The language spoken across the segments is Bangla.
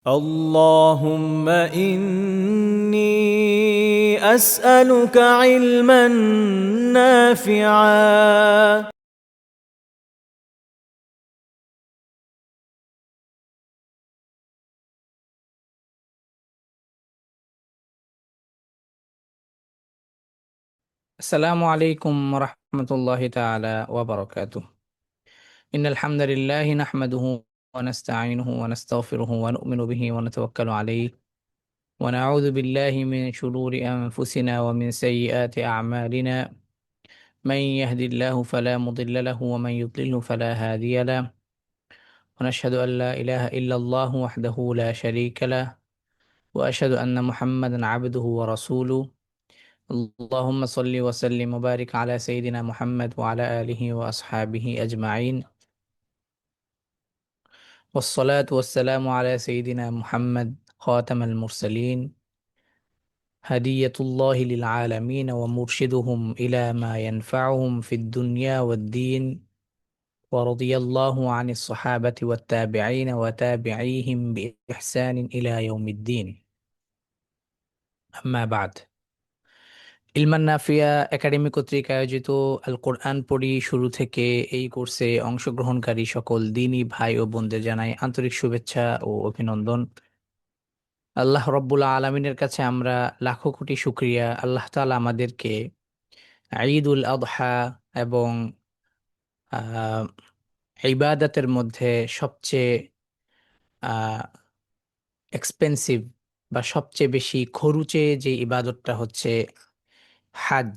اللهم إني أسألك علما نافعا. السلام عليكم ورحمة الله تعالى وبركاته. إن الحمد لله نحمده ونستعينه ونستغفره ونؤمن به ونتوكل عليه ونعوذ بالله من شرور أنفسنا ومن سيئات أعمالنا. من يهد الله فلا مضل له ومن يضلل فلا هادي له. ونشهد أن لا إله إلا الله وحده لا شريك له، وأشهد أن محمدا عبده ورسوله. اللهم صل وسلم وبارك على سيدنا محمد وعلى آله وأصحابه أجمعين، والصلاة والسلام على سيدنا محمد خاتم المرسلين، هدية الله للعالمين ومرشدهم إلى ما ينفعهم في الدنيا والدين. ورضي الله عن الصحابة والتابعين وتابعيهم بإحسان إلى يوم الدين. أما بعد، ইলমান নাফিয়া একাডেমি কর্তৃক আয়োজিত আল কোরআন পড়ি শুরু থেকে এই কোর্সে অংশগ্রহণকারী সকল দিনী ভাই ও বোনদের জানাই আন্তরিক শুভেচ্ছা ও অভিনন্দন। আল্লাহ রব্বুল আলমিনের কাছে আমরা লাখো কোটি শুক্রিয়া, আল্লাহ তাআলা আমাদেরকে ঈদ উল আদহা এবং আহ ইবাদতের মধ্যে সবচেয়ে আহ এক্সপেন্সিভ বা সবচেয়ে বেশি খরুচে যে ইবাদতটা হচ্ছে হাজ,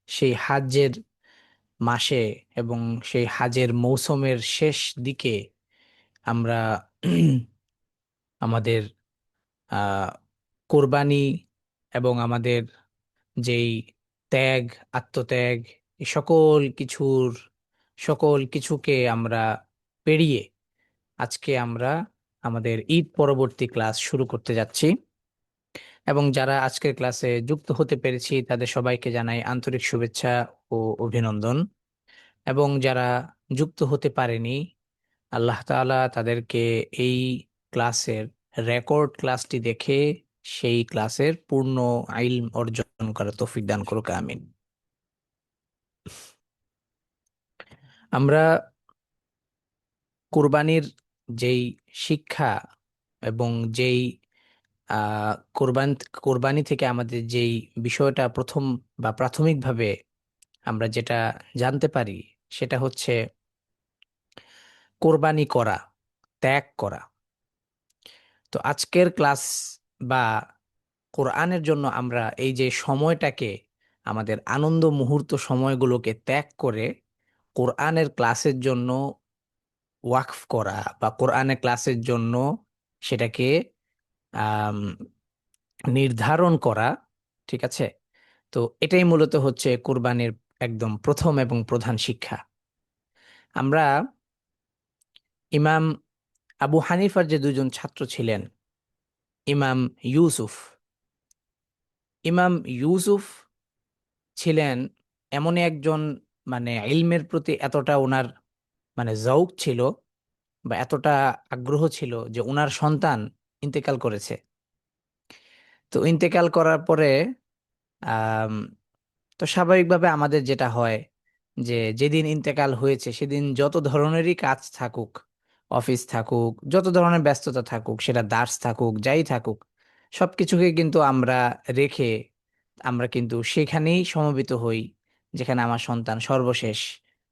সেই হাজ্জের মাসে এবং সেই হাজের মৌসুমের শেষ দিকে আমরা আমাদের আহ কোরবানি এবং আমাদের যেই ত্যাগ, আত্মত্যাগ, এই সকল কিছুকে আমরা পেরিয়ে আজকে আমরা আমাদের ঈদ পরবর্তী ক্লাস শুরু করতে যাচ্ছি। এবং যারা আজকের ক্লাসে যুক্ত হতে পেরেছি তাদের সবাইকে জানাই আন্তরিক শুভেচ্ছা ও অভিনন্দন। এবং যারা যুক্ত হতে পারেনি, আল্লাহ তাআলা তাদেরকে এই ক্লাসের রেকর্ড ক্লাসটি দেখে সেই ক্লাসের পূর্ণ ইলম অর্জন করার তৌফিক দান করুক, আমিন। আমরা কুরবানির যেই শিক্ষা এবং যেই আহ কোরবান কোরবানি থেকে আমাদের যেই বিষয়টা প্রথম বা প্রাথমিকভাবে আমরা যেটা জানতে পারি সেটা হচ্ছে কোরবানি করা, ত্যাগ করা। তো আজকের ক্লাস বা কোরআনের জন্য আমরা এই যে সময়টাকে, আমাদের আনন্দ মুহূর্ত সময়গুলোকে ত্যাগ করে কোরআনের ক্লাসের জন্য ওয়াকফ করা বা কোরআনের ক্লাসের জন্য সেটাকে আম, নির্ধারণ করা, ঠিক আছে? তো এটাই মূলত হচ্ছে কোরবানির একদম প্রথম এবং প্রধান শিক্ষা। আমরা ইমাম আবু হানিফার যে দুজন ছাত্র ছিলেন, ইমাম ইউসুফ, ইমাম ইউসুফ ছিলেন এমনই একজন, মানে ইলমের প্রতি এতটা ওনার মানে যৌক ছিল বা এতটা আগ্রহ ছিল যে ওনার সন্তান ইন্তেকাল করেছে। তো ইন্তেকাল করার পরে আম, তো স্বাভাবিকভাবে আমাদের যেটা হয় যে যেদিন ইন্তেকাল হয়েছে সেদিন যত ধরনেরই কাজ থাকুক, অফিস থাকুক, যত ধরনের ব্যস্ততা থাকুক, সেটা দার্স থাকুক, যাই থাকুক, সবকিছুকে কিন্তু আমরা রেখে আমরা কিন্তু সেখানেই সমবেত হই যেখানে আমার সন্তান সর্বশেষ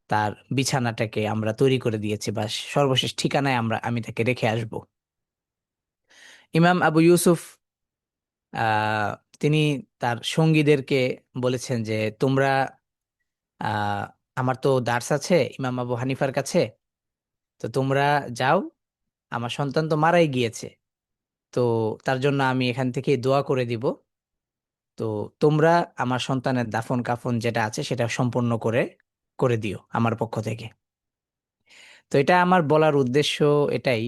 তার বিছানাটাকে আমরা তৈরি করে দিয়েছি বা সর্বশেষ ঠিকানায় আমি তাকে রেখে আসব। ইমাম আবু ইউসুফ আহ তিনি তার সঙ্গীদেরকে বলেছেন যে তোমরা আহ আমার তো দার্স আছে ইমাম আবু হানিফার কাছে, তো তোমরা যাও, আমার সন্তান তো মারাই গিয়েছে, তো তার জন্য আমি এখান থেকে দোয়া করে দিব। তো তোমরা আমার সন্তানের দাফন কাফন যেটা আছে সেটা সম্পূর্ণ করে করে দিও আমার পক্ষ থেকে। তো এটা আমার বলার উদ্দেশ্য এটাই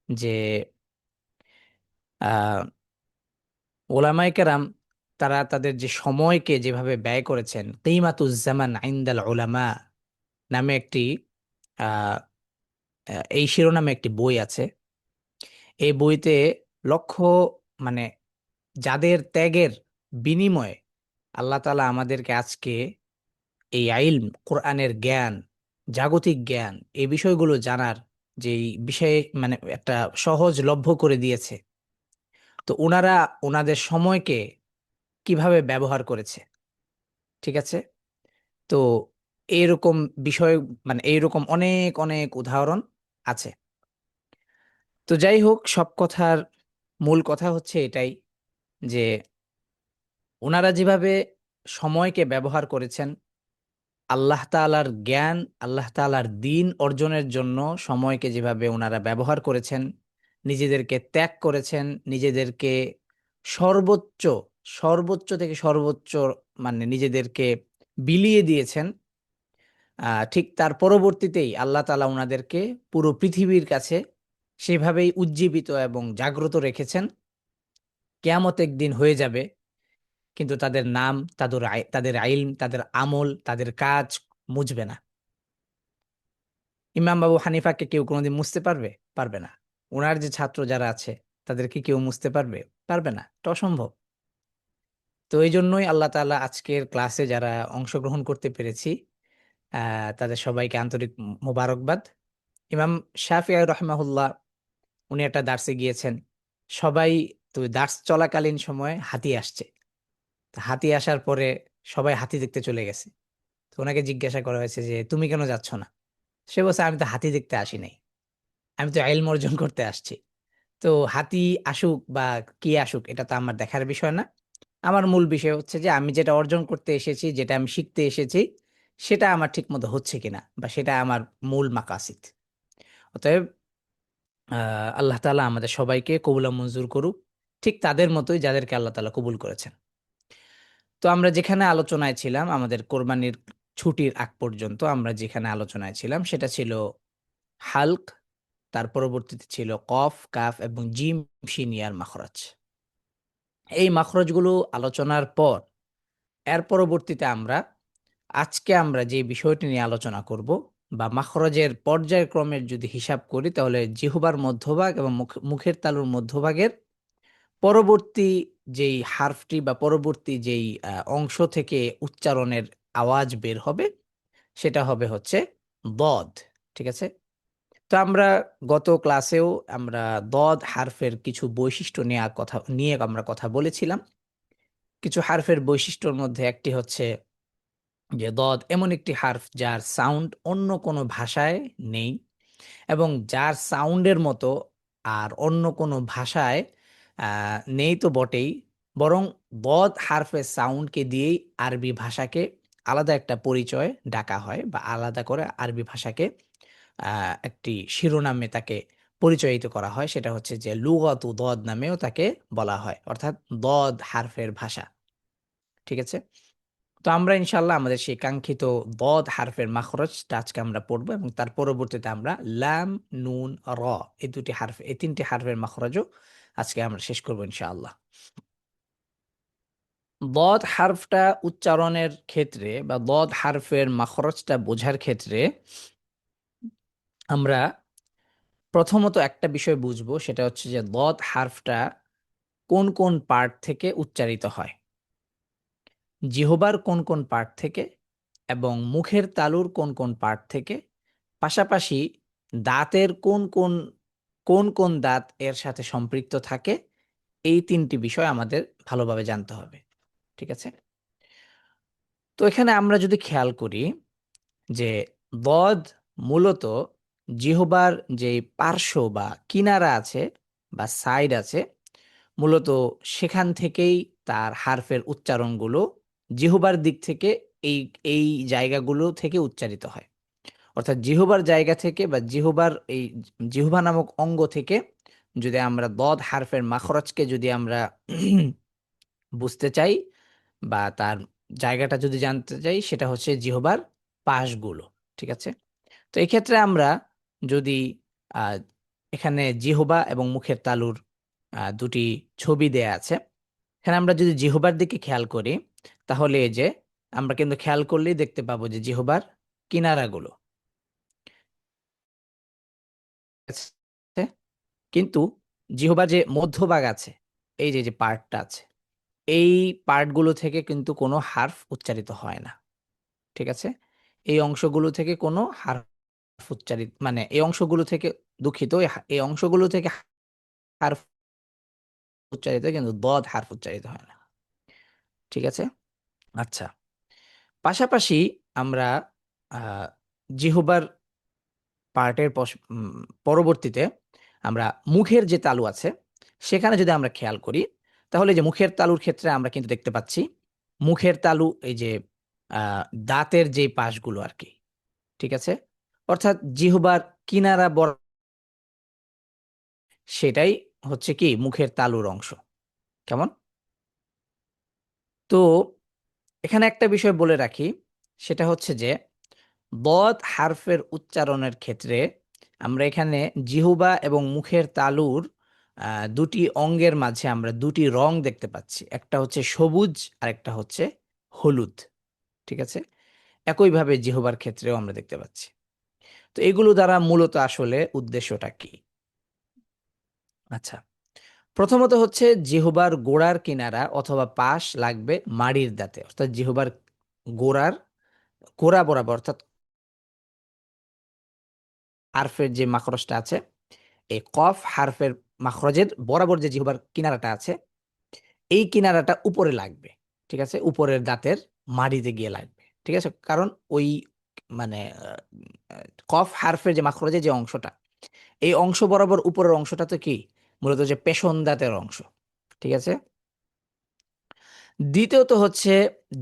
যে আহ ওলামায়ে কেরাম তারা তাদের যে সময়কে যেভাবে ব্যয় করেছেন, কিমাতুজ জামান ইনদাল উলামা নামে একটি আহ এই শিরোনামে একটি বই আছে। এই বইতে লক্ষ মানে যাদের ত্যাগের বিনিময়ে আল্লাহ তাআলা আমাদেরকে আজকে এই ইলম, কোরআনের জ্ঞান, জাগতিক জ্ঞান, এই বিষয়গুলো জানার যে বিষয়ে একটা সহজলভ্য করে দিয়েছে। তো ওনারা ওনাদের সময়কে কিভাবে ব্যবহার করেছে, ঠিক আছে? তো এরকম বিষয় এইরকম অনেক অনেক উদাহরণ আছে। তো যাই হোক, সব কথার মূল কথা হচ্ছে এটাই যে ওনারা যেভাবে সময়কে ব্যবহার করেছেন, আল্লাহ তাআলার জ্ঞান, আল্লাহ তাআলার দ্বীন অর্জনের জন্য সময়কে যেভাবে ওনারা ব্যবহার করেছেন, নিজেদেরকে ত্যাগ করেছেন, নিজেদেরকে সর্বোচ্চ সর্বোচ্চ থেকে সর্বোচ্চ নিজেদেরকে বিলিয়ে দিয়েছেন। ঠিক তার পরবর্তীতেই আল্লাহ তাআলা ওনাদেরকে পুরো পৃথিবীর কাছে সেভাবেই উজ্জীবিত এবং জাগ্রত রেখেছেন। কিয়ামত একদিন হয়ে যাবে, কিন্তু তাদের নাম, তাদের ইলম, তাদের আমল, তাদের কাজ মুছবে না। ইমাম আবু হানিফাকে কেউ কোনোদিন মুছতে পারবে? পারবে না। ওনার যে ছাত্র যারা আছে তাদেরকে কেউ মুছতে পারবে? পারবে না, এটা অসম্ভব। তো এই জন্যই আল্লাহ তাআলা আজকের ক্লাসে যারা অংশগ্রহণ করতে পেরেছি তাদের সবাইকে আন্তরিক মোবারকবাদ। ইমাম শাফিঈ রাহিমাহুল্লাহ উনি একটা দার্সে গিয়েছেন। সবাই, তো দার্স চলাকালীন সময়ে হাতি আসছে। তো হাতি আসার পরে সবাই হাতি দেখতে চলে গেছে। তো ওনাকে জিজ্ঞাসা করা হয়েছে যে তুমি কেন যাচ্ছ না? সে বলছে আমি তো হাতি দেখতে আসি নাই, আমি তো ইলম অর্জন করতে আসছি। তো হাতি আসুক বা কি আসুক এটা তো আমার দেখার বিষয় না। আমার মূল বিষয় হচ্ছে যে আমি যেটা অর্জন করতে এসেছি, যেটা আমি শিখতে এসেছি, সেটা আমার ঠিক মতো হচ্ছে কিনা, বা সেটা আমার মূল মাকাসিদ। অতএব আল্লাহ তাআলা আমাদের সবাইকে কবুল ও মঞ্জুর করুক, ঠিক তাদের মতোই যাদেরকে আল্লাহ তাআলা কবুল করেছেন। তো আমরা যেখানে আলোচনায় ছিলাম, আমাদের কোরবানির ছুটির আগ পর্যন্ত আমরা যেখানে আলোচনায় ছিলাম সেটা ছিল হালক, তার পরবর্তীতে ছিল কফ, কাফ এবং জিম, শিন, ইয়ার মাখরাজ। এই মাখরাজগুলো আলোচনার পর এর পরবর্তীতে আজকে আমরা যে বিষয়টি নিয়ে আলোচনা করব, বা মাখরাজের পর্যায়ক্রমের যদি হিসাব করি, তাহলে জিহ্বার মধ্যভাগ এবং মুখের তালুর মধ্যভাগের পরবর্তী যেই হারফটি বা পরবর্তী যেই অংশ থেকে উচ্চারণের আওয়াজ বের হবে, সেটা হবে হচ্ছে দদ। ঠিক আছে? তো আমরা গত ক্লাসেও আমরা দদ হারফের কিছু বৈশিষ্ট্য নিয়ে আমরা কথা বলেছিলাম। কিছু হারফের বৈশিষ্ট্যর মধ্যে একটি হচ্ছে যে দদ এমন একটি হারফ যার সাউন্ড অন্য কোনো ভাষায় নেই, এবং যার সাউন্ডের মতো আর অন্য কোনো ভাষায় নেই তো বটেই, বরং দদ হারফের সাউন্ডকে দিয়েই আরবি ভাষাকে আলাদা একটা পরিচয় ডাকা হয়, বা আলাদা করে আরবি ভাষাকে একটি শিরোনামে তাকে পরিচয়িত করা হয়। সেটা হচ্ছে যে লুগাতু দদ নামেও তাকে বলা হয়, অর্থাৎ দদ হারফের ভাষা। ঠিক আছে? তো আমরা ইনশাআল্লাহ আমাদের সেই কাঙ্ক্ষিত দদ হারফের মাখরজটা আজকে আমরা পড়বো, এবং তার পরবর্তীতে আমরা লাম, নুন, র, এই তিনটি হারফের মাখরজও আজকে আমরা শেষ করবো ইনশাআল্লাহ। দদ হারফটা উচ্চারণের ক্ষেত্রে বা দদ হারফের মাখরজটা বোঝার ক্ষেত্রে আমরা প্রথমত একটা বিষয় বুঝবো, সেটা হচ্ছে যে দদ হারফটা কোন কোন পার্ট থেকে উচ্চারিত হয়, জিহ্বার কোন কোন পার্ট থেকে, এবং মুখের তালুর কোন কোন পার্ট থেকে, পাশাপাশি দাঁতের কোন কোন দাঁত এর সাথে সম্পৃক্ত থাকে। এই তিনটি বিষয় আমাদের ভালোভাবে জানতে হবে। ঠিক আছে? তো এখানে আমরা যদি খেয়াল করি যে দদ মূলত জিহ্বার যে পার্শ্ব বা কিনারা আছে বা সাইড আছে, মূলত সেখান থেকেই তার হারফের উচ্চারণগুলো জিহ্বার দিক থেকে এই এই জায়গাগুলো থেকে উচ্চারিত হয়। অর্থাৎ জিহ্বার জায়গা থেকে বা জিহ্বা নামক অঙ্গ থেকে যদি আমরা দদ হারফের মাখরজকে যদি আমরা বুঝতে চাই বা তার জায়গাটা যদি জানতে চাই, সেটা হচ্ছে জিহ্বার পাশগুলো। ঠিক আছে? তো এই ক্ষেত্রে আমরা যদি আহ, এখানে জিহ্বা এবং মুখের তালুর দুটি ছবি দেয়া আছে, এখানে আমরা যদি জিহ্বার দিকে খেয়াল করি, তাহলে এই যে আমরা কিন্তু খেয়াল করলেই দেখতে পাবো যে জিহ্বার কিনারাগুলো আছে। কিন্তু জিহ্বার যে মধ্যভাগ আছে, এই যে যে পার্টটা আছে, এই পার্টগুলো থেকে কিন্তু কোনো হার্ফ উচ্চারিত হয় না। ঠিক আছে, এই অংশগুলো থেকে কোনো হার্ফ উচ্চারিত, মানে এই অংশগুলো থেকে, দুঃখিত, এই অংশগুলো থেকে হার্ফ উচ্চারিত হয়, কিন্তু দদ হার্ফ উচ্চারিত হয় না। ঠিক আছে। আচ্ছা, পাশাপাশি আমরা আহ জিহ্বার পার্টের পরবর্তীতে আমরা মুখের যে তালু আছে সেখানে যদি আমরা খেয়াল করি, তাহলে যে মুখের তালুর ক্ষেত্রে আমরা কিন্তু দেখতে পাচ্ছি মুখের তালু এই যে দাঁতের যে পাশগুলো আর কি, ঠিক আছে, অর্থাৎ জিহ্বার কিনারা বর, সেটাই হচ্ছে কি মুখের তালুর অংশ। কেমন? তো এখানে একটা বিষয় বলে রাখি, সেটা হচ্ছে যে বদ হারফের উচ্চারণের ক্ষেত্রে আমরা এখানে জিহ্বা এবং মুখের তালুর দুটি অঙ্গের মাঝে আমরা দুটি রং দেখতে পাচ্ছি, একটা হচ্ছে সবুজ আর একটা হচ্ছে হলুদ। ঠিক আছে, একইভাবে জিহ্বার ক্ষেত্রেও আমরা দেখতে পাচ্ছি। তো এগুলো দ্বারা মূলত আসলে উদ্দেশ্যটা কি? আচ্ছা, প্রথমত হচ্ছে জিহ্বার গোড়ার কিনারা অথবা পাশ লাগবে মাড়ির দাঁতে, অর্থাৎ জিহ্বার গোড়ার গোড়া বরাবর, অর্থাৎ হারফের যে মাখরজটা আছে, এই কফ হারফের মাখরজের বরাবর যে জিহ্বার কিনারাটা আছে, এই কিনারাটা উপরে লাগবে। ঠিক আছে, উপরের দাঁতের মাড়িতে গিয়ে লাগবে। ঠিক আছে, কারণ ওই মানে কফ হারফের যে মাখরজের যে অংশটা, এই অংশ বরাবর উপরের অংশটা তো কি মূলত যে পেশন দাঁতের অংশ। ঠিক আছে। দ্বিতীয়ত হচ্ছে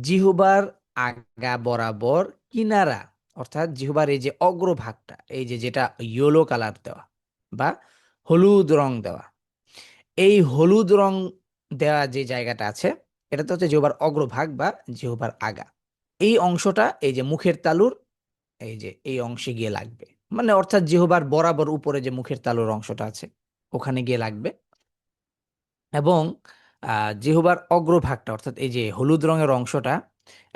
জিহ্বার আগা বরাবর কিনারা, অর্থাৎ জিহ্বার এই যে অগ্রভাগটা, এই যে যেটা ইয়েলো কালার দেওয়া বা হলুদ রং দেওয়া, এই হলুদ রং দেওয়া যে জায়গাটা আছে, এটা তো হচ্ছে জিহ্বার অগ্রভাগ বা জিহ্বার আগা। এই অংশটা এই যে মুখের তালুর এই যে এই অংশে গিয়ে লাগবে, মানে অর্থাৎ জিহ্বার বরাবর উপরে যে মুখের তালুর অংশটা আছে ওখানে গিয়ে লাগবে। এবং জিহ্বার অগ্রভাগটা, অর্থাৎ এই যে হলুদ রঙের অংশটা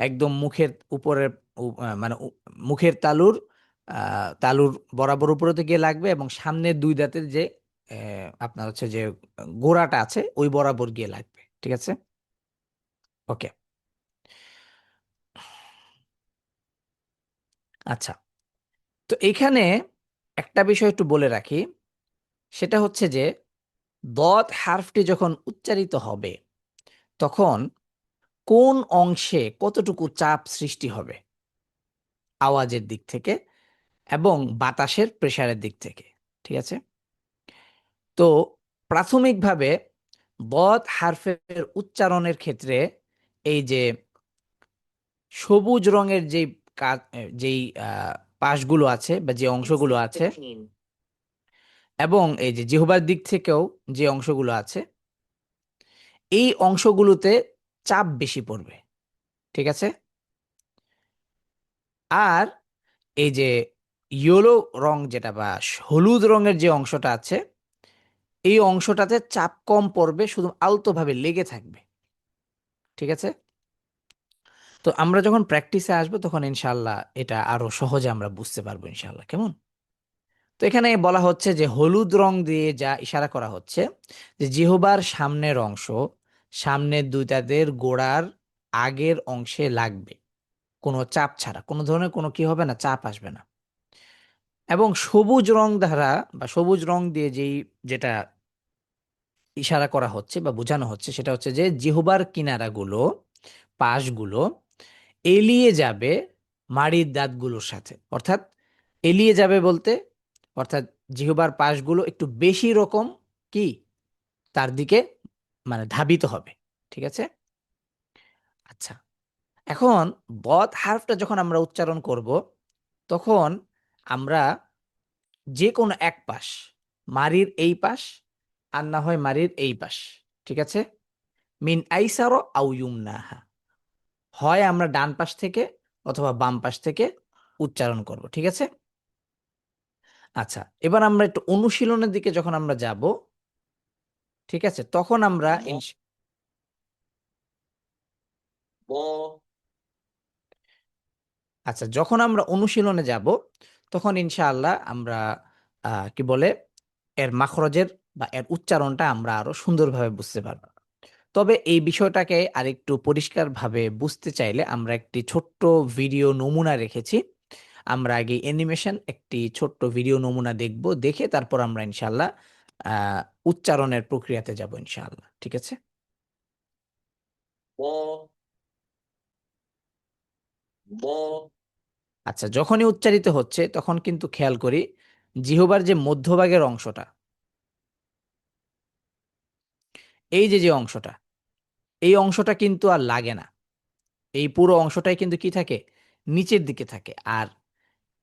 একদম মুখের উপরের মানে মুখের তালুর তালুর বরাবর উপরেতে গিয়ে লাগবে, এবং সামনের দুই দাঁতের যে আপনার হচ্ছে যে গোড়াটা আছে ওই বরাবর গিয়ে লাগবে। ঠিক আছে, ওকে। আচ্ছা, তো এইখানে একটা বিষয় একটু বলে রাখি, সেটা হচ্ছে যে দত হারফটি যখন উচ্চারিত হবে তখন কোন অংশে কতটুকু চাপ সৃষ্টি হবে আওয়াজের দিক থেকে এবং বাতাসের প্রেসারের দিক থেকে। ঠিক আছে, তো প্রাথমিকভাবে বদ হারফের উচ্চারণের ক্ষেত্রে এই যে সবুজ রঙের যেই যেই পাশগুলো আছে বা যে অংশগুলো আছে, এবং এই যে জিহ্বার দিক থেকেও যে অংশগুলো আছে, এই অংশগুলোতে চাপ বেশি পড়বে। ঠিক আছে, আর এই যে ইয়েলো রং যেটা বা হলুদ রঙের যে অংশটা আছে, এই অংশটাতে চাপ কম পড়বে, শুধু আলতোভাবে লেগে থাকবে। ঠিক আছে, তো আমরা যখন প্র্যাকটিসে আসবো তখন ইনশাল্লাহ এটা আরো সহজে আমরা বুঝতে পারবো ইনশাল্লাহ। কেমন? তো এখানে বলা হচ্ছে যে হলুদ রং দিয়ে যা ইশারা করা হচ্ছে যে জিহ্বার সামনের অংশ সামনের দুই দাঁতের গোড়ার আগের অংশে লাগবে, কোনো চাপ ছাড়া, কোনো ধরনের কোনো কি হবে না, চাপ আসবে না। এবং সবুজ রং দ্বারা বা সবুজ রং দিয়ে যেটা ইশারা করা হচ্ছে বা বোঝানো হচ্ছে, সেটা হচ্ছে যে জিহ্বার কিনারাগুলো, পাশগুলো এলিয়ে যাবে মাড়ির দাঁতগুলোর সাথে। অর্থাৎ এলিয়ে যাবে বলতে, অর্থাৎ জিহ্বার পাশগুলো একটু বেশি রকম কি তার দিকে মানে ধাবিত হবে। ঠিক আছে। আচ্ছা, এখন বদ হারফটা যখন আমরা উচ্চারণ করব তখন আমরা যে কোনো এক পাশ, মারির এই পাশ আর না হয় মারির এই পাশ, ঠিক আছে, মিন আইসার আউ ইউমনাহা, হয় আমরা ডান পাশ থেকে অথবা বাম পাশ থেকে উচ্চারণ করব। ঠিক আছে। আচ্ছা, এবার আমরা একটু অনুশীলনের দিকে যখন আমরা যাব, ঠিক আছে, তখন আমরা আচ্ছা, যখন আমরা অনুশীলনে যাব তখন ইনশাআল্লাহ আমরা কি বলে এর মাখরজের বা এর উচ্চারণটা আমরা আরো সুন্দরভাবে বুঝতে পারবো। তবে এই বিষয়টাকে আরেকটু পরিষ্কারভাবে বুঝতে চাইলে আমরা একটি ছোট্ট ভিডিও নমুনা রেখেছি। আমরা আগে অ্যানিমেশন একটি ছোট্ট ভিডিও নমুনা দেখব, দেখে তারপর আমরা ইনশাল্লাহ আহ উচ্চারণের প্রক্রিয়াতে যাব ইনশাআল্লাহ। ঠিক আছে? ব ব আচ্ছা, যখনই উচ্চারিত হচ্ছে তখন কিন্তু খেয়াল করি জিহ্বার যে মধ্যভাগের অংশটা, এই যে যে অংশটা, এই অংশটা কিন্তু আর লাগে না। এই পুরো অংশটাই কিন্তু কি থাকে, নিচের দিকে থাকে। আর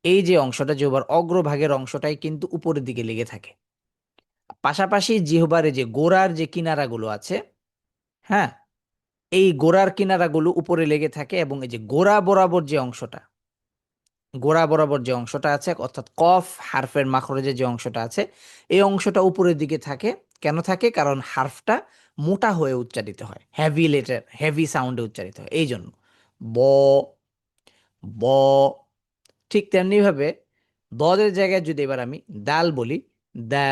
এই যে অংশটা জিহ্বার অগ্রভাগের অংশটাই কিন্তু উপরের দিকে লেগে থাকে। পাশাপাশি জিহ্বার এই যে গোড়ার যে কিনারাগুলো আছে, হ্যাঁ, এই গোড়ার কিনারাগুলো উপরে লেগে থাকে, এবং এই যে গোড়া বরাবর যে অংশটা, গোড়া বরাবর যে অংশটা আছে, অর্থাৎ কফ হারফের মাখরজের যে অংশটা আছে, এই অংশটা উপরের দিকে থাকে। কেন থাকে? কারণ হারফটা মোটা হয়ে উচ্চারিত হয়, হেভি লেটার, হেভি সাউন্ডে উচ্চারিত হয় এই জন্য। ব, ব। ঠিক তেমনি ভাবে দলের জায়গায় যদি এবার আমি দাল বলি, দা,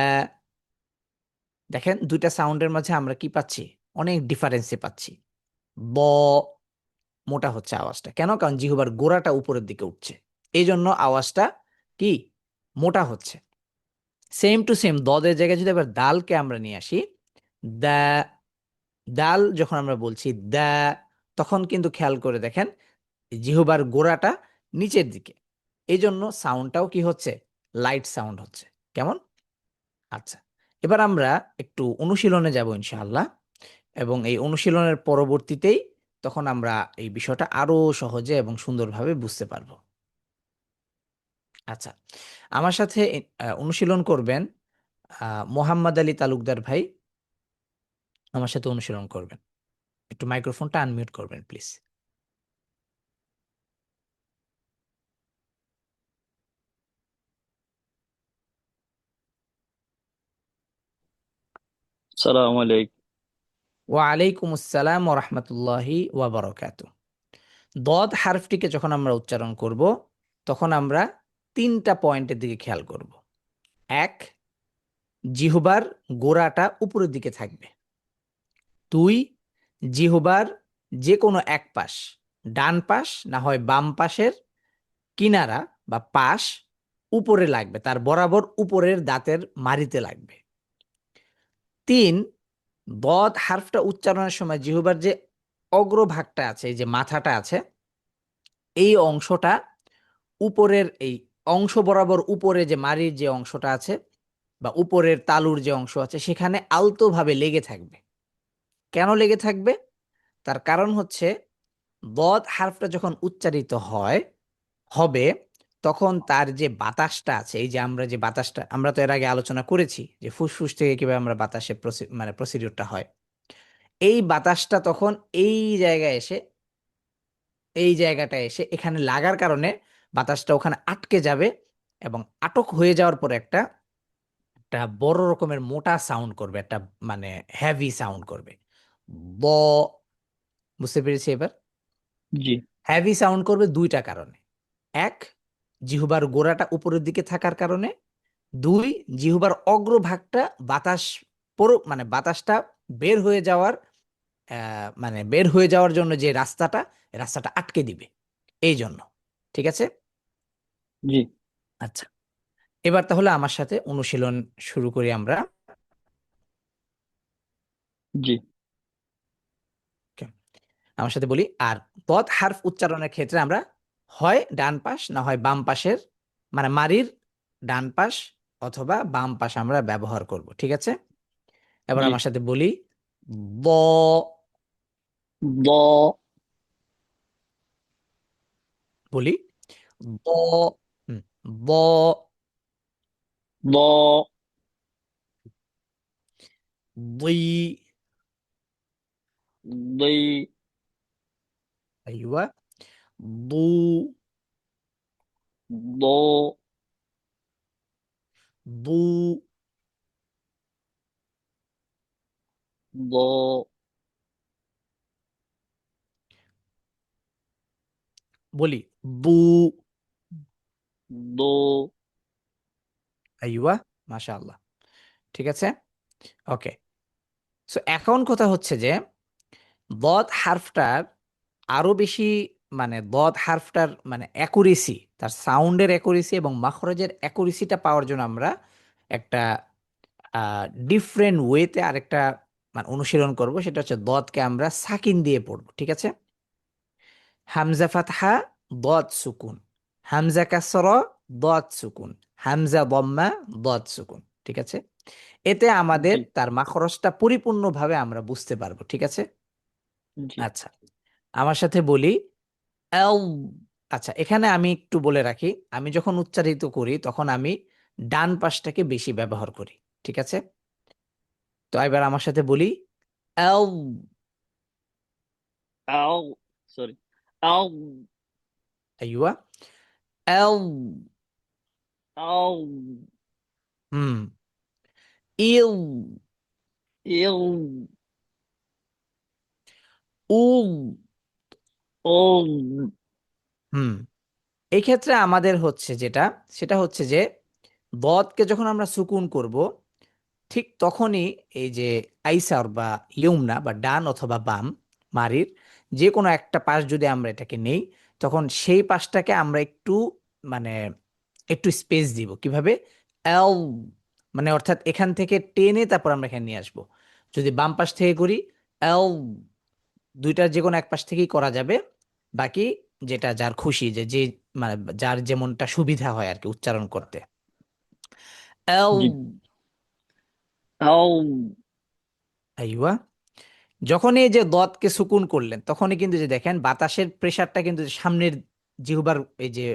দেখেন দুইটা সাউন্ডের মাঝে আমরা কি পাচ্ছি, অনেক ডিফারেন্সে পাচ্ছি। ব, মোটা হচ্ছে আওয়াজটা। কেন? কারণ জিহ্বার গোড়াটা উপরের দিকে উঠছে, এই জন্য আওয়াজটা কি, মোটা হচ্ছে। সেম টু সেম দদের জায়গায় যদি আবার দালকে আমরা নিয়ে আসি, দা, দাল যখন আমরা বলছি দা, তখন কিন্তু খেয়াল করে দেখেন জিহ্বার গোড়াটা নিচের দিকে, এই জন্য সাউন্ডটাও কি হচ্ছে, লাইট সাউন্ড হচ্ছে। কেমন? আচ্ছা, এবার আমরা একটু অনুশীলনে যাব ইনশাআল্লাহ, এবং এই অনুশীলনের পরবর্তীতেই তখন আমরা এই বিষয়টা আরো সহজে এবং সুন্দরভাবে বুঝতে পারবো। আচ্ছা, আমার সাথে অনুশীলন করবেন মোহাম্মদ আলী তালুকদার ভাই। আমার সাথে অনুশীলন করবেন। একটু মাইক্রোফোনটা আনমিউট করবেন প্লিজ। সালাম আলাইকুম। ওয়ালাইকুম আসসালাম ওয়া রাহমাতুল্লাহি ওয়া বারাকাতুহু। দদ হারফটিকে যখন আমরা উচ্চারণ করব, তখন আমরা তিনটা পয়েন্টের দিকে খেয়াল করব। এক, জিহ্বার গোড়াটা উপরের দিকে থাকবে। দুই, জিহ্বার যে কোনো এক পাশ, ডান পাশ না হয় বাম পাশের কিনারা বা পাশ উপরে লাগবে, তার বরাবর উপরের দাঁতের মাড়িতে লাগবে। তিন, দদ হারফটা উচ্চারণের সময় জিহ্বার যে অগ্রভাগটা আছে, এই যে মাথাটা আছে, এই অংশটা উপরের এই অংশ বরাবর উপরে যে মাড়ির যে অংশটা আছে বা উপরের তালুর যে অংশ আছে, সেখানে আলতোভাবে লেগে থাকবে। কেন লেগে থাকবে? তার কারণ হচ্ছে দদ হারফটা যখন উচ্চারিত হবে, তখন তার যে বাতাসটা আছে, এই যে আমরা যে বাতাসটা, আমরা তো এর আগে আলোচনা করেছি যে ফুসফুস থেকে কিভাবে আমরা বাতাসে মানে প্রসিডিউরটা হয়, এই বাতাসটা তখন এই জায়গায় এসে, এই জায়গাটায় এসে এখানে লাগার কারণে বাতাসটা ওখানে আটকে যাবে, এবং আটক হয়ে যাওয়ার পরে একটা একটা বড় রকমের মোটা সাউন্ড করবে, একটা মানে হেভি সাউন্ড করবে। ব, বুঝতে পেরেছি এবার? জি হেভি সাউন্ড করবে দুইটা কারণে। এক, জিহ্বার গোড়াটা উপরের দিকে থাকার কারণে। দুই, জিহ্বার অগ্রভাগটা বাতাস মানে বাতাসটা বের হয়ে যাওয়ার মানে বের হয়ে যাওয়ার জন্য যে রাস্তাটা, এই রাস্তাটা আটকে দিবে এই জন্য। ঠিক আছে? জি আচ্ছা, এবার তাহলে আমার সাথে অনুশীলন শুরু করি আমরা। জি Okay, আমার সাথে বলি। আর পদ হারফ উচ্চারণের ক্ষেত্রে আমরা হয় ডান পাশ না হয় বাম পাশের, মানে মারির ডান পাশ অথবা বাম পাশ আমরা ব্যবহার করব। ঠিক আছে? এবার জি আমার সাথে বলি, ব, ব বলি ব, হুম, ব, ব বই, বই আইওয়া, বু, ব বু, ব বলি বু, দো আইওয়া, মাশাআল্লাহ। ঠিক আছে? ওকে, সো এখন কথা হচ্ছে যে দদ হারফটার আরো বেশি, মানে দদ হারফটার মানে অ্যাকুরেসি, তার সাউন্ডের অ্যাকুরেসি এবং মাখরাজের অ্যাকুরেসিটা পাওয়ার জন্য আমরা একটা ডিফারেন্ট ওয়েতে আরেকটা মানে অনুশীলন করব। সেটা হচ্ছে দদকে আমরা সাকিন দিয়ে পড়ব, ঠিক আছে? হামজা ফাতহা, দদ সুকুন, হামজা কাসরা, দদ সুকুন, হামজা দম্মা, দদ সুকুন, ঠিক আছে? এতে আমাদের জি তার মাখরজটা পরিপূর্ণভাবে আমরা বুঝতে পারবো, ঠিক আছে? জি আচ্ছা, আমার সাথে বলি এল। আচ্ছা, এখানে আমি একটু বলে রাখি, আমি যখন উচ্চারিত করি তখন আমি ডান পাশটাকে বেশি ব্যবহার করি, ঠিক আছে? তো এবার আমার সাথে বলি এল। আও সরি আও আইয়ুয়া, এল। আও হুম। ইল। ইউ উল। ও হুম। এই ক্ষেত্রে আমাদের হচ্ছে যেটা, সেটা হচ্ছে যে দদকে যখন আমরা সুকুন করব, ঠিক তখনই এই যে আইসার বা ইয়ুমনা বা ডান অথবা বাম মারির যে কোনো একটা পাশ যদি আমরা এটাকে নেই, তখন সেই পাশটাকে আমরা একটু মানে একটু স্পেস দিব। কিভাবে? এল, মানে অর্থাৎ এখান থেকে টেনে তারপর আমরা এখানে নিয়ে আসবো। যদি বাম পাশ থেকে করি এল, দুইটার যে কোনো এক পাশ থেকেই করা যাবে। বাকি যেটা যার খুশি, যে যে মানে যার যেমনটা সুবিধা হয় আর কি উচ্চারণ করতে। এল। জি আও আইয়ুয়া, যখন এই যে দতকে সুকুন করলেন তখনই কিন্তু যে দেখেন বাতাসের প্রেসারটা কিন্তু যে সামনের জিহ্বার এই যে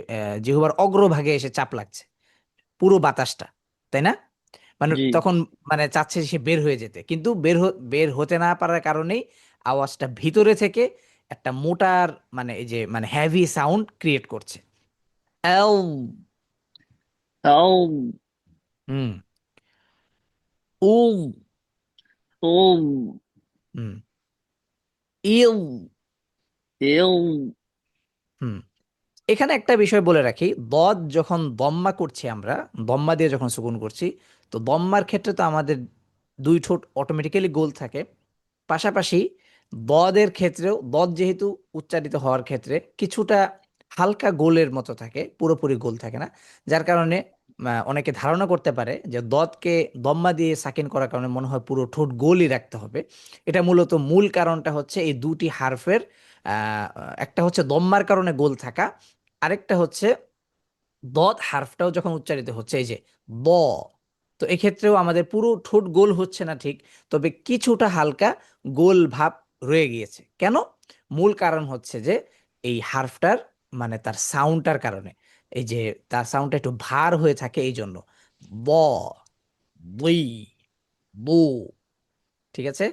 জিহ্বার অগ্রভাগে এসে চাপ লাগছে পুরো বাতাসটা, তাই না? মানে জি তখন মানে চাচ্ছে সে বের হয়ে যেতে, কিন্তু বের হতে না পারার কারণেই আওয়াজটা ভিতরে থেকে একটা মোটার মানে এই যে মানে হেভি সাউন্ড ক্রিয়েট করছে। এল। আও হুম। উল। ও হুম। ইল। ইউ হুম। এখানে একটা বিষয় বলে রাখি, দদ যখন দম্মা করছি আমরা, দম্মা দিয়ে যখন সুকুন করছি, তো দম্মার ক্ষেত্রে তো আমাদের দুই ঠোঁট অটোমেটিক্যালি গোল থাকে। পাশাপাশি দদের ক্ষেত্রেও দদ যেহেতু উচ্চারিত হওয়ার ক্ষেত্রে কিছুটা হালকা গোলের মতো থাকে, পুরোপুরি গোল থাকে না। যার কারণে অনেকে ধারণা করতে পারে যে দদকে দম্মা দিয়ে সাকিন করার কারণে মনে হয় পুরো ঠোঁট গোলই রাখতে হবে। এটা মূলত মূল কারণটা হচ্ছে এই দুটি হারফের আহ, একটা হচ্ছে দম্মার কারণে গোল থাকা, আরেকটা হচ্ছে দদ হারফটাও যখন উচ্চারিত হচ্ছে এই যে ব, তো এক্ষেত্রেও আমাদের পুরো ঠোঁট গোল হচ্ছে না ঠিক, তবে কিছুটা হালকা গোল ভাব রয়ে গিয়েছে। কেন? মূল কারণ হচ্ছে যে এই হারফটার মানে তার সাউন্ডটার কারণে, এই যে তার সাউন্ডটা একটু ভার হয়ে থাকে এই জন্য। ব, বই, বু, ঠিক আছে?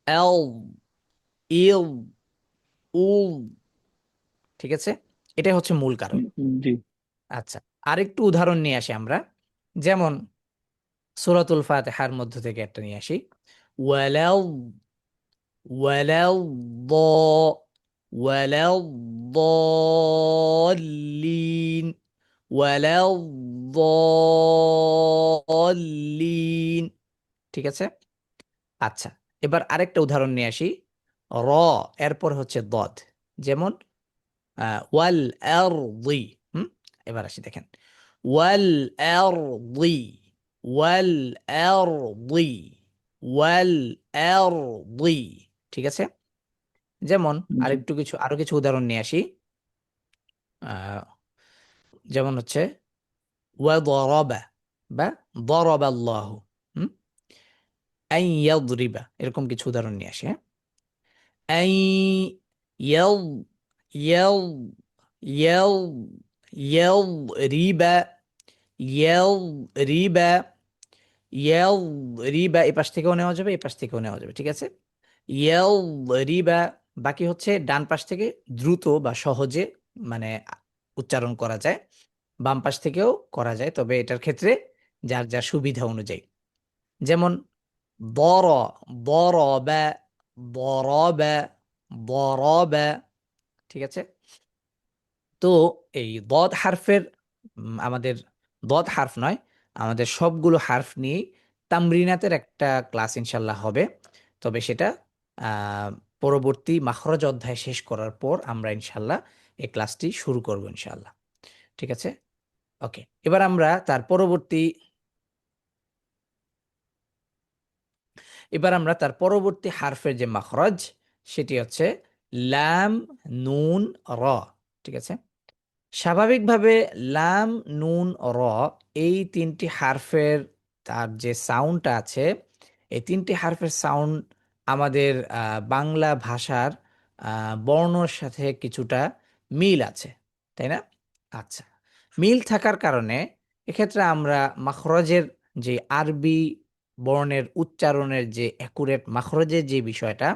এল, ইল, উল, ঠিক আছে? এটাই হচ্ছে মূল কারণ। জি আচ্ছা, আরেকটু উদাহরণ নিয়ে আসি আমরা। যেমন সূরাতুল ফাতিহার মধ্য থেকে একটা নিয়ে আসি। ওয়ালাউ, ওয়ালাউ দ, ওয়ালাউ দল্লিন, ওয়ালাউ দল্লিন, ঠিক আছে? আচ্ছা, এবার আরেকটা উদাহরণ নিয়ে আসি। র, এরপর হচ্ছে দদ। যেমন ওয়াল আরদি। হুম। এবার আসি দেখেন, ওয়াল আরদি, ওয়াল আরদি, ওয়াল আরদি, ঠিক আছে? যেমন জি আরো কিছু উদাহরণ নিয়ে আসি। আহ, যেমন হচ্ছে ওয়া দরাবা বা দরাবাল্লাহু, হুম, আই ইয়াদরিবা, এরকম কিছু উদাহরণ নিয়ে আসি। হ্যাঁ, আই ইয়াও, ইয়াও, ইয়াও, ইয়াও রিবা, ইয়াও রিবা, ইয়াও রিবা, এই পাশ থেকেও নেওয়া যাবে, এই পাশ থেকেও নেওয়া যাবে, ঠিক আছে? ইয়াও রিবা। বাকি হচ্ছে ডান পাশ থেকে দ্রুত বা সহজে মানে উচ্চারণ করা যায়, বাম পাশ থেকেও করা যায়, তবে এটার ক্ষেত্রে যার যার সুবিধা অনুযায়ী। যেমন বড়, বড়বা, বড়বা, বড়বা, ঠিক আছে? তো এই দদ হারফের আমাদের দদ হারফ নয়, আমাদের সবগুলো হারফ নিয়েই তামরিনাতের একটা ক্লাস ইনশাল্লাহ হবে, তবে সেটা আহ, পরবর্তী মাখরজ অধ্যায় শেষ করার পর আমরা ইনশাল্লাহ এই ক্লাসটি শুরু করব ইনশাল্লাহ। ঠিক আছে, ওকে। এবার আমরা তার পরবর্তী হারফের যে মাখরজ সেটি হচ্ছে লাম, নুন, র। ঠিক আছে, স্বাভাবিকভাবে লাম, নুন, র এই তিনটি হারফের তার যে সাউন্ডটা আছে, এই তিনটি হারফের সাউন্ড আমাদের বাংলা ভাষার বর্ণর সাথে কিছুটা মিল আছে, তাই না? আচ্ছা, মিল থাকার কারণে এক্ষেত্রে আমরা মাখরজের যে আরবি বর্ণের উচ্চারণের যে অ্যাকুরেট মাখরজের যে বিষয়টা,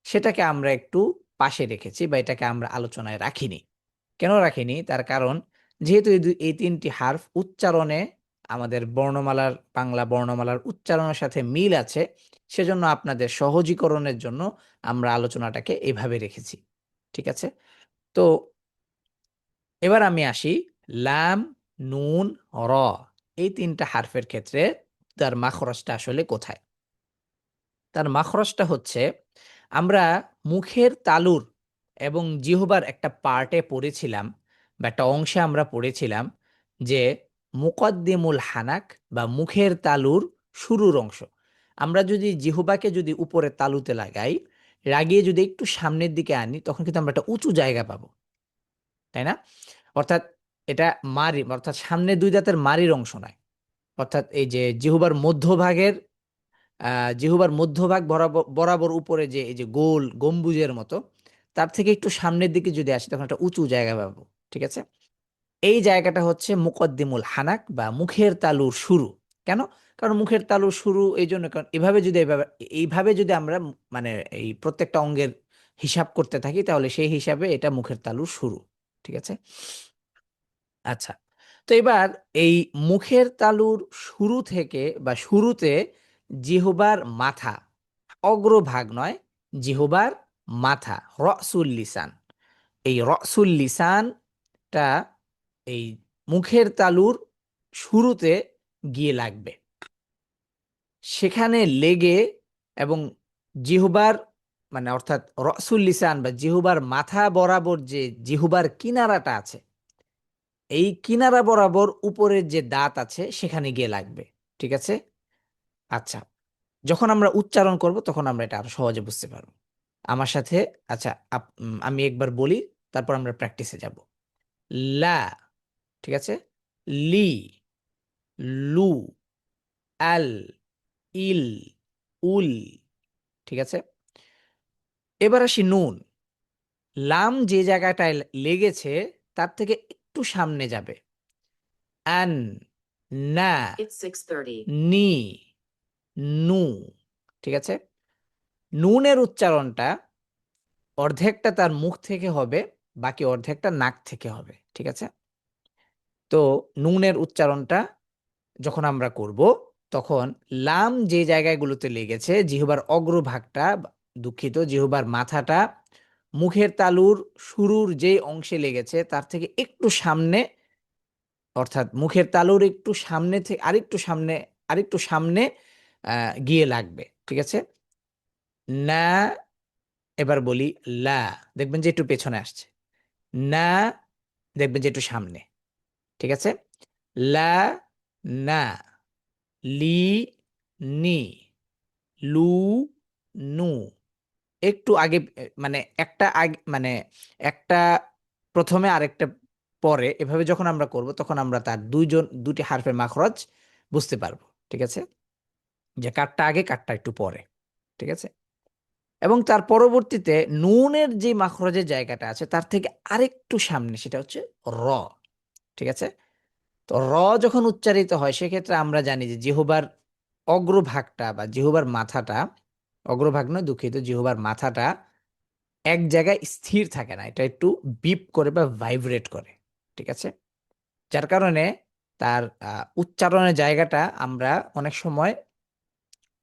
সেটাকে আমরা একটু পাশে রেখেছি বা এটাকে আমরা আলোচনায় রাখিনি। কেন রাখিনি? তার কারণ যেহেতু এই তিনটি হারফ উচ্চারণে আমাদের বর্ণমালার বাংলা বর্ণমালার উচ্চারণের সাথে মিল আছে, সেজন্য আপনাদের সহজীকরণের জন্য আমরা আলোচনাটাকে এভাবে রেখেছি। ঠিক আছে, তো এবার আমি আসি লাম, নুন, র এই তিনটা হারফের ক্ষেত্রে তার মাখরজটা আসলে কোথায়। তার মাখরজটা হচ্ছে, আমরা মুখের তালুর এবং জিহ্বার একটা পার্টে পড়েছিলাম বা একটা অংশে আমরা পড়েছিলাম যে মুকদ্দিমুল হানাক বা মুখের তালুর শুরুর অংশ, আমরা যদি জিহ্বাকে যদি উপরে তালুতে লাগাই, লাগিয়ে যদি একটু সামনের দিকে আনি, তখন কিন্তু আমরা একটা উঁচু জায়গা পাবো, তাই না? অর্থাৎ এটা মারি, অর্থাৎ সামনে দুই দাঁতের মারির অংশ নয়, অর্থাৎ এই যে জিহ্বার মধ্যভাগের জিহ্বার মধ্যভাগ বরাবর বরাবর উপরে যে এই যে গোল গম্বুজের মতো, তার থেকে একটু সামনের দিকে যদি আসি, তখন একটা উঁচু জায়গা পাবো। ঠিক আছে, এই জায়গাটা হচ্ছে মুকদ্দিমুল হানাক বা মুখের তালুর শুরু। কেন? কারণ মুখের তালুর শুরু এই জন্য, কারণ এইভাবে যদি আমরা মানে এই প্রত্যেকটা অঙ্গের হিসাব করতে থাকি, তাহলে সেই হিসাবে এটা মুখের তালুর শুরু। ঠিক আছে, আচ্ছা। তো এবার এই মুখের তালুর শুরু থেকে বা শুরুতে জিহ্বার মাথা, অগ্রভাগ নয়, জিহ্বার মাথা, রসুল লিসান, এই রসুল লিসানটা এই মুখের তালুর শুরুতে গিয়ে লাগবে, সেখানে লেগে এবং জিহ্বার মানে অর্থাৎ রসুল লিসান বা জিহ্বার মাথা বরাবর যে জিহ্বার কিনারাটা আছে, এই কিনারা বরাবর উপরের যে দাঁত আছে সেখানে গিয়ে লাগবে। ঠিক আছে, আচ্ছা। যখন আমরা উচ্চারণ করব তখন আমরা এটা আরো সহজে বুঝতে পারবো আমার সাথে। আচ্ছা, আমি একবার বলি, তারপর আমরা প্র্যাকটিসে যাব। লা, ঠিক আছে, লি, লু, আল, ইল, উল। ঠিক আছে, এবার আসি নুন। লাম যে জায়গাটায় লেগেছে তার থেকে একটু সামনে যাবে, আন, না, নি, নু। ঠিক আছে, নুনের উচ্চারণটা অর্ধেকটা তার মুখ থেকে হবে, বাকি অর্ধেকটা নাক থেকে হবে। ঠিক আছে, তো নুনের উচ্চারণটা যখন আমরা করব, তখন লাম যে জায়গাগুলোতে লেগেছে, জিহ্বার অগ্রভাগটা, দুঃখিত, জিহ্বার মাথাটা মুখের তালুর শুরুর যে অংশে লেগেছে তার থেকে একটু সামনে, অর্থাৎ মুখের তালুর একটু সামনে থেকে আরেকটু সামনে গিয়ে লাগবে। ঠিক আছে, না, এবার বলি লা, দেখবেন যে একটু পেছনে আসছে, না, দেখবেন যে একটু সামনে। ঠিক আছে, লা, না, লি, নি, লু, নু। একটু আগে মানে একটা আগে মানে একটা প্রথমে আরেকটা পরে, এভাবে যখন আমরা করব তখন আমরা তার দুটি হারফের মাখরজ বুঝতে পারবো। ঠিক আছে, যে কারটা আগে কারটা একটু পরে। ঠিক আছে, এবং তার পরবর্তীতে নুনের যে মাখরজের জায়গাটা আছে তার থেকে আরেকটু সামনে, সেটা হচ্ছে র। ঠিক আছে, তো র যখন উচ্চারিত হয় সেক্ষেত্রে আমরা জানি যে জিহ্বার অগ্রভাগটা বা জিহ্বার মাথাটা, অগ্রভাগ নয়, দুঃখিত, জিহ্বার মাথাটা এক জায়গায় স্থির থাকে না, এটা একটু বিপ করে বা ভাইব্রেট করে। ঠিক আছে, যার কারণে তার উচ্চারণের জায়গাটা আমরা অনেক সময়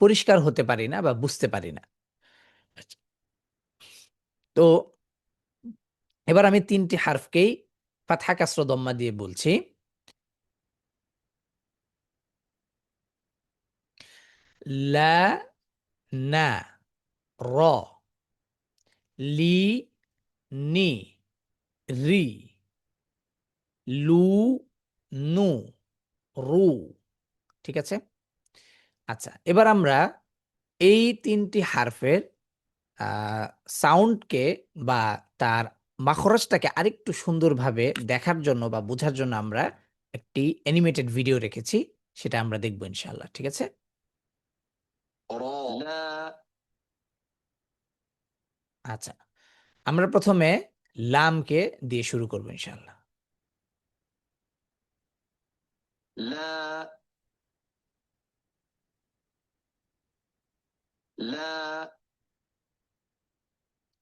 পরিষ্কার হতে পারি না বা বুঝতে পারি না। তো এবার আমি তিনটি হারফকেই ফাতহা কাসরা দম্মা দিয়ে বলছি। লা, না, র, লি, নি, রি, লু, নু, রু। ঠিক আছে? আচ্ছা, এবার আমরা এই 3টি হারফের সাউন্ডকে বা তার মাখরজটাকে আরেকটু সুন্দরভাবে দেখার জন্য বা বোঝার জন্য আমরা একটি অ্যানিমেটেড ভিডিও রেখেছি, সেটা আমরা দেখবো ইনশাআল্লাহ। ঠিক আছে? আচ্ছা, আমরা প্রথমে লামকে দিয়ে শুরু করবো ইনশাআল্লাহ।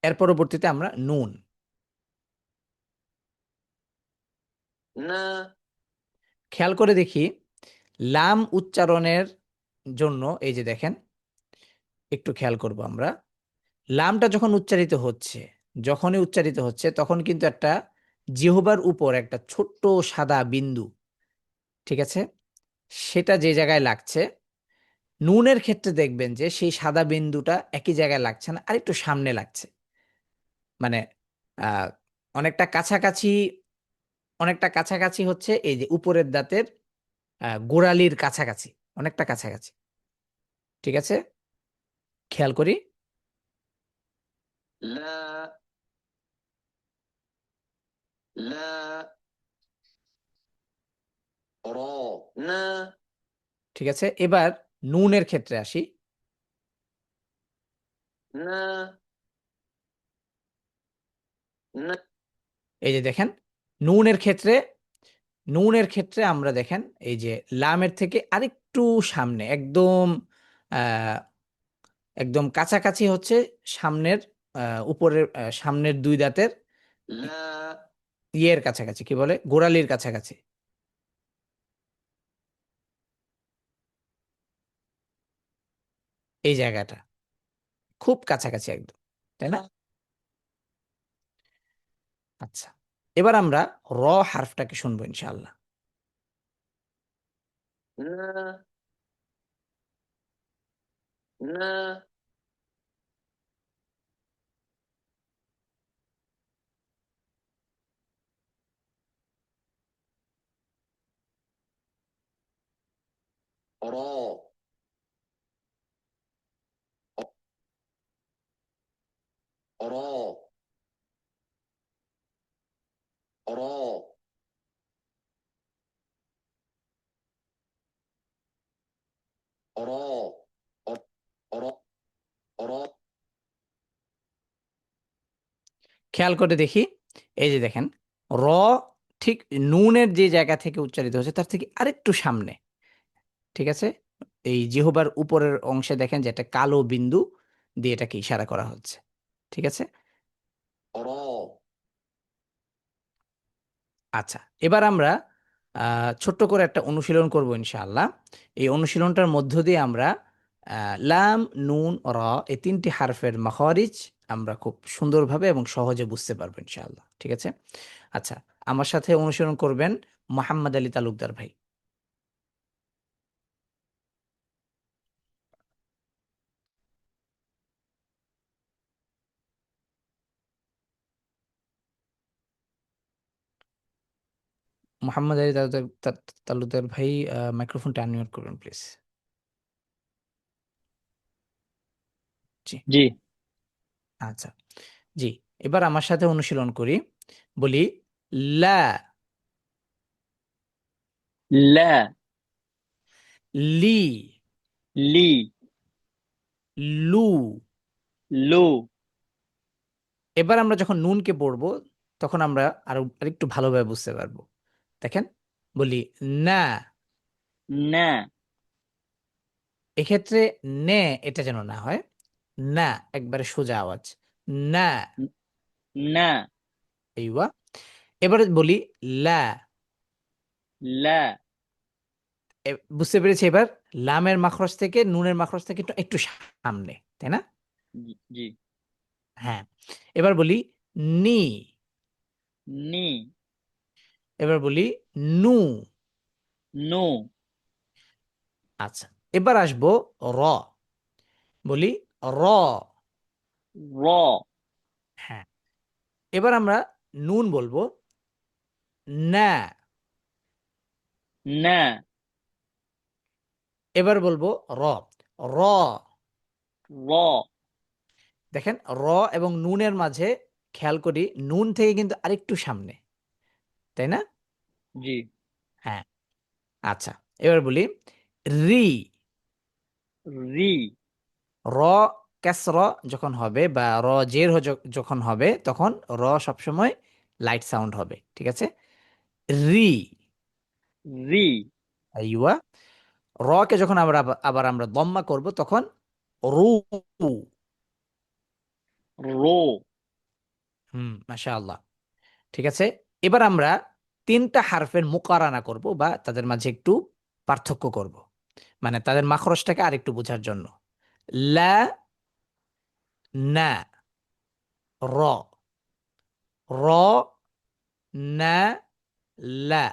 এর পরবর্তীতে আমরা নুন, খেয়াল করে দেখি লাম উচ্চারণের জন্য এই যে দেখেন, একটু খেয়াল করব আমরা, লামটা যখনই উচ্চারিত হচ্ছে তখন কিন্তু একটা জিহ্বার উপর একটা ছোট্ট সাদা বিন্দু, ঠিক আছে, সেটা যে জায়গায় লাগছে, নুনের ক্ষেত্রে দেখবেন যে সেই সাদা বিন্দুটা একই জায়গায় লাগছে না, আরেকটু সামনে লাগছে। মানে আহ অনেকটা কাছাকাছি, অনেকটা কাছাকাছি হচ্ছে এই যে উপরের দাঁতের গোড়ালির কাছাকাছি, অনেকটা কাছাকাছি। ঠিক আছে? খেয়াল করি। ঠিক আছে, এবার নুনের ক্ষেত্রে আসি। এই যে দেখেন, নুনের ক্ষেত্রে নুনের ক্ষেত্রে আমরা দেখেন এই যে লামের থেকে আরেকটু সামনে, একদম আহ একদম কাছাকাছি হচ্ছে সামনের উপরের সামনের 2 দাঁতের ইয়ের কাছাকাছি, কি বলে, গোড়ালির কাছাকাছি। এই জায়গাটা খুব কাছাকাছি একদম, তাই না? আচ্ছা, এবার আমরা র হারফটাকে শুনবো ইনশাআল্লাহ। খেয়াল করে দেখি, এই যে দেখেন, র ঠিক নুনের যে জায়গা থেকে উচ্চারিত হচ্ছে তার থেকে আরেকটু সামনে। ঠিক আছে? এই জিহ্বার উপরের অংশে দেখেন যে একটা কালো বিন্দু দিয়ে এটাকে ইশারা করা হচ্ছে। ঠিক আছে? আচ্ছা, এবার আমরা ছোট্ট করে একটা অনুশীলন করব ইনশাআল্লাহ। এই অনুশীলনটার মধ্য দিয়ে আমরা লাম, নুন, র এই 3টি হারফের মাখারিজ আমরা খুব সুন্দরভাবে এবং সহজে বুঝতে পারবো ইনশাআল্লাহ। ঠিক আছে? আচ্ছা, আমার সাথে অনুসরণ করবেন মোহাম্মদ আলী তালুকদার ভাই। মোহাম্মদ আলী তালুকদার ভাই, মাইক্রোফোনটা আনমিউট করবেন প্লিজ। জি। জি। আচ্ছা, জি, এবার আমার সাথে অনুশীলন করি। বলি লা, লা, লি, লি, লু। লু, এবার আমরা যখন নুনকে পড়বো তখন আমরা আরেকটু ভালোভাবে বুঝতে পারবো। দেখেন, বলি না, না, এক্ষেত্রে নে এটা যেন না হয়, না একবারে সোজা আওয়াজ, না। না, এইবা, এবারে বলি লা। লা, বুঝতে পেরেছি এবার, লামের মাখরজ থেকে নুনের মাখরজ থেকে একটু একটু সামনে, তাই না? জি, জি, হ্যাঁ, এবার বলি নি, নি, এবার বলি নু। নু। আচ্ছা, এবার আসবো র, বলি র। র, হ্যাঁ, এবার আমরা নুন বলবো না। না, এবার বলবো র, র। র, দেখেন র এবং নুনের মাঝে খেয়াল করি, নুন থেকে কিন্তু আরেকটু সামনে, তাই না? জি, হ্যাঁ। আচ্ছা, এবার বলি রি। রি, র ক্যাসর যখন হবে বা র জের যখন হবে তখন র সবসময় লাইট সাউন্ড হবে, ঠিক আছে? রি। রি, আইওয়া। র কে যখন আমরা আবার আমরা দম্মা করব তখন রু। রো, মাশাআল্লাহ। ঠিক আছে, এবার আমরা তিনটা হারফের মুকারানা করব বা তাদের মাঝে একটু পার্থক্য করব, মানে তাদের মাখরজটাকে আরেকটু বোঝার জন্য। লা, না, র, র, না, লা।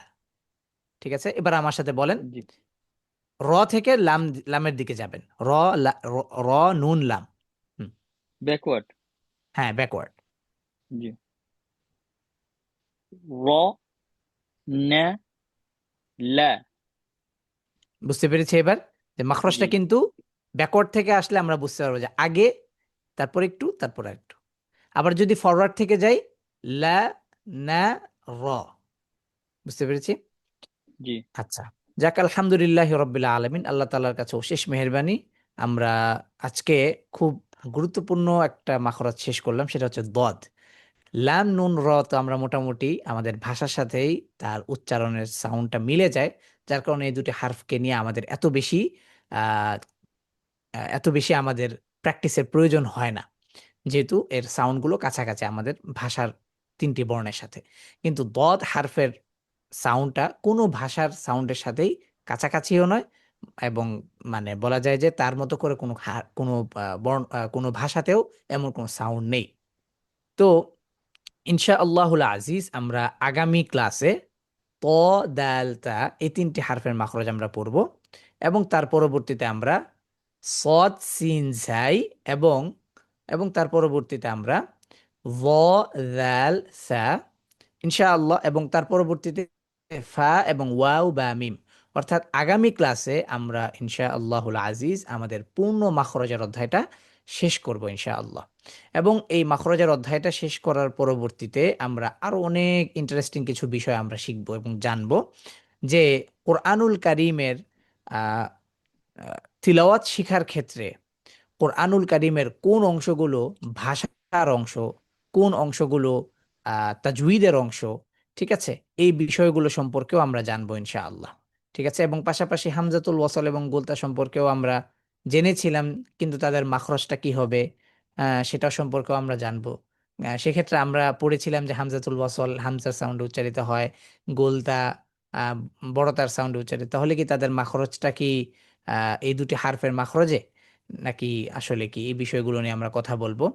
ঠিক আছে, এবার আমার সাথে বলেন। জি, র থেকে লাম, লামের দিকে যাবেন। র, র, র, নুন, লাম। হুম, ব্যাকওয়ার্ড, হ্যাঁ, ব্যাকওয়ার্ড। জি, র, না, লা, বুঝতে পেরেছি এবার যে জি, মাখরজটা কিন্তু ব্যাকওয়ার্ড থেকে আসলে আমরা বুঝতে পারবো যে আগে, তারপর একটু, তারপর একটু। আবার যদি ফরওয়ার্ড থেকে যাই, লা, না, র। বুঝতে পেরেছি। জি, আচ্ছা, যাক, আলহামদুলিল্লাহ রাব্বিল আলামিন, আল্লাহ তাআলার কাছে অশেষ মেহেরবানি। আমরা আজকে খুব গুরুত্বপূর্ণ একটা মাখরাজ শেষ করলাম, সেটা হচ্ছে দদ। লাম নুন র তো আমরা মোটামুটি আমাদের ভাষার সাথেই তার উচ্চারণের সাউন্ডটা মিলে যায়, যার কারণে এই দুটি হারফকে নিয়ে আমাদের আহ এত বেশি আমাদের প্র্যাকটিসের প্রয়োজন হয় না, যেহেতু এর সাউন্ডগুলো কাছাকাছি আমাদের ভাষার তিনটি বর্ণের সাথে। কিন্তু দদ হারফের সাউন্ডটা কোনো ভাষার সাউন্ডের সাথেই কাছাকাছিও নয়, এবং মানে বলা যায় যে তার মতো করে কোনো কোনো ভাষাতেও এমন কোনো সাউন্ড নেই। তো ইনশা আল্লাহুল আজিজ আমরা আগামী ক্লাসে ত, দাল, তা এই তিনটি হারফের মাখরজ আমরা পড়ব, এবং তার পরবর্তীতে আমরা সদ, সিন, জাই এবং এবং তার পরবর্তীতে আমরা ভ, দাল, সা ইনশাআল্লাহ, এবং তার পরবর্তীতে ফা এবং ওয়াও বা মিম। অর্থাৎ আগামী ক্লাসে আমরা ইনশাআল্লাহুল আজিজ আমাদের পূর্ণ মাখরজের অধ্যায়টা শেষ করব ইনশাআল্লাহ। এবং এই মাখরজের অধ্যায়টা শেষ করার পরবর্তীতে আমরা আরো অনেক ইন্টারেস্টিং কিছু বিষয় আমরা শিখব এবং জানব, যে কোরআনুল কারীমের আহ তিলাওয়াত শিখার ক্ষেত্রে কোরআনুল কারীমের কোন অংশগুলো ভাষার অংশ, কোন অংশগুলো তাজউইদের অংশ, ঠিক আছে? এই বিষয়গুলো সম্পর্কেও আমরা জানবো ইনশাআল্লাহ। ঠিক আছে, এবং পাশাপাশি হামজাতুল ওয়াসল এবং গুলতা সম্পর্কেও আমরা জেনেছিলাম, কিন্তু তাদের মাখরজটা কি হবে সেটা সম্পর্কেও আমরা জানবো। সেক্ষেত্রে আমরা পড়েছিলাম যে হামজাতুল ওয়াসল হামজার সাউন্ডে উচ্চারিত হয়, গোলতা আহ, বড়তার সাউন্ডে উচ্চারিত, তাহলে কি তাদের মাখরজটা কি এই দুটি হারফের মাখরজে, নাকি আসলে কি, এই বিষয়গুলো নিয়ে আমরা কথা বলবো।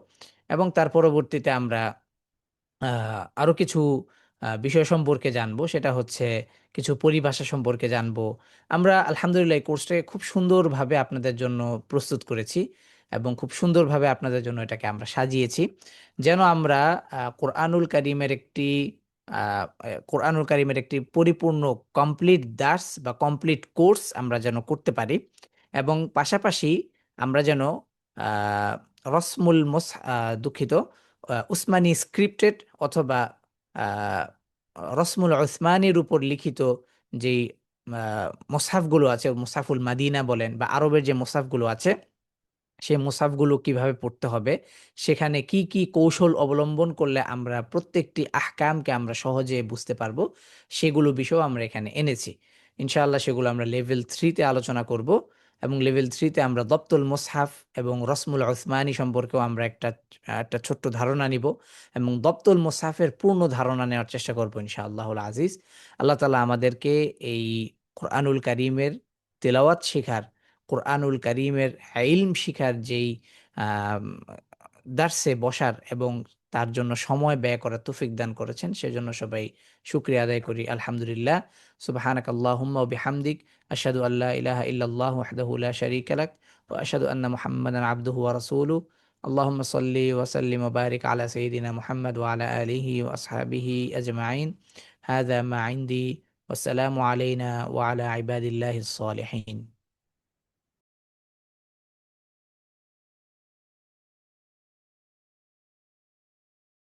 এবং তার পরবর্তীতে আমরা আরো কিছু বিষয় সম্পর্কে জানবো, সেটা হচ্ছে কিছু পরিভাষা সম্পর্কে জানবো। আমরা আলহামদুলিল্লাহ এই কোর্সটাকে খুব সুন্দরভাবে আপনাদের জন্য প্রস্তুত করেছি, এবং খুব সুন্দরভাবে আপনাদের জন্য এটাকে আমরা সাজিয়েছি, যেন আমরা কোরআনুল কারীমের একটি কোরআনুল কারীমের একটি পরিপূর্ণ কমপ্লিট দার্স বা কমপ্লিট কোর্স আমরা যেন করতে পারি। এবং পাশাপাশি আমরা যেন আহ, রসমুল মুস দুঃখিত, উসমানী স্ক্রিপ্টেড অথবা আহ, রসমুল উসমানীর উপর লিখিত যেই মোসাফগুলো আছে, মোসাফুল মাদিনা বলেন বা আরবের যে মোসাফগুলো আছে, সেই মোসাফগুলো কিভাবে পড়তে হবে, সেখানে কি কি কৌশল অবলম্বন করলে আমরা প্রত্যেকটি আহকামকে আমরা সহজে বুঝতে পারবো, সেগুলো বিষয় আমরা এখানে এনেছি। ইনশাআল্লাহ সেগুলো আমরা লেভেল 3-তে আলোচনা করব, এবং লেভেল 3-তে আমরা দপ্তুল মুসহাফ এবং রসমুল উসমানী সম্পর্কেও আমরা একটা একটা ছোট্ট ধারণা নিব, এবং দপ্তুল মুসহাফের পূর্ণ ধারণা নেওয়ার চেষ্টা করবো ইনশাআল্লাহুল আজিজ। আল্লাহ তাআলা আমাদেরকে এই কোরআনুল কারীমের তেলাওয়াত শেখার, কোরআনুল কারীমের ইলম শিখার যেই আম, দার্সে বসার এবং তার জন্য সময় ব্যয় করার তৌফিক দান করেছেন, সেজন্য সবাই শুকরিয়া আদায় করি আলহামদুলিল্লাহ। সুবহানাকাল্লাহুম্মা ওয়া বিহামদিক আশহাদু আল্লা ইলাহা ইল্লাল্লাহু ওয়াহদাহু লা শারীকা লাক ওয়া আশহাদু আন্না মুহাম্মাদান আবদুহু ওয়া রাসূলুহু। আল্লাহুম্মা সাল্লি ওয়া সাল্লিম ওয়া বারিক আলা সাইয়্যিদিনা মুহাম্মাদ ওয়া আলা আলিহি ওয়া আসহাবিহি আজমাইন। হাযা মা ইনদি ওয়াসসালামু আলাইনা ওয়া আলা ইবাদিল্লাহিস সালিহিন।